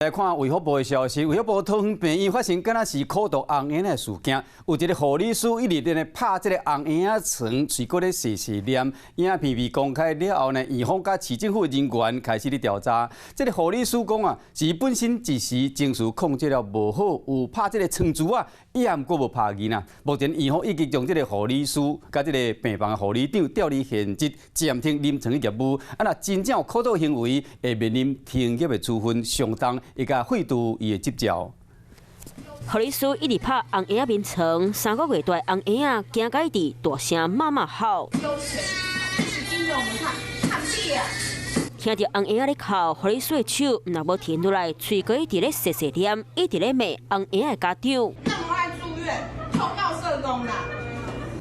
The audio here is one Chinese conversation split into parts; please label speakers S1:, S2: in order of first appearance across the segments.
S1: 来看卫福部的消息，卫福部桃园病院发生敢若是口毒红烟的事件，有一个护理师一直咧拍这个红烟啊床，随搁咧细念，影片被公开了后呢，院方甲市政府人员开始咧调查。这个护理师讲啊，是本身一时情绪控制了无好，有拍这个床珠啊，伊也毋过无拍人啊。目前院方已经将这个护理师甲这个病房的护理长调离现职，暂停临床的业务。啊，若真正有口毒行为，会面临停业的处分，相当会甲废除伊的执照。
S2: 护理师一直拍红婴仔眠床，3个月大红婴仔惊甲伊伫大声骂吼。
S3: 盯着我们看屁啊！
S2: 听到红婴仔咧哭，护理师的手若无停落来，嘴角一直咧细念，一直咧骂红婴仔的家长。
S3: 那么爱住院，通告社工啦！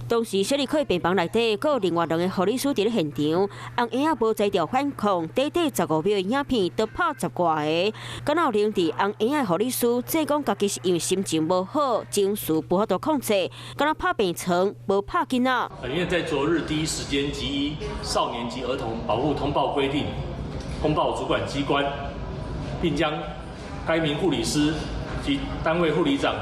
S2: 当时小儿科病房内底，阁有另外2个护理师伫咧现场，红婴仔无在调反抗，短15秒的影片都拍10多个。敢有领伫红婴仔的护理师，即讲家己是因为心情无好，情绪无法度控制，敢若拍病床，无拍囡仔。
S4: 因为在昨日第一时间即依少年及儿童保护通报规定，通报主管机关，并将该名护理师及单位护理长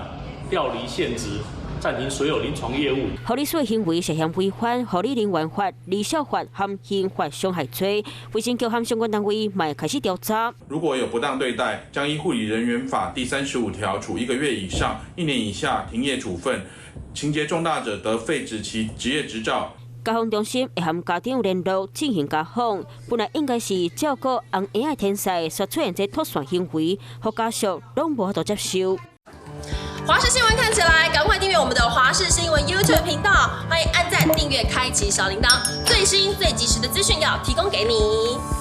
S4: 调离现职。暂停所有临床业务。
S2: 护理师的行为涉嫌违反护理人员法、离校法和刑法伤害罪，卫生局和相关单位也开始调查。
S5: 如果有不当对待，将依护理人员法第35条处1个月以上1年以下停业处分，情节重大者得废止其职业执照。
S2: 家访中心会和家长联络进行家访，本来应该是照顾红婴的天使，却出现这脱线行为，互家属拢无法度接受。
S6: 华视新闻看起来，赶快订阅我们的华视新闻 YouTube 频道，欢迎按赞、订阅、开启小铃铛，最新最及时的资讯要提供给你。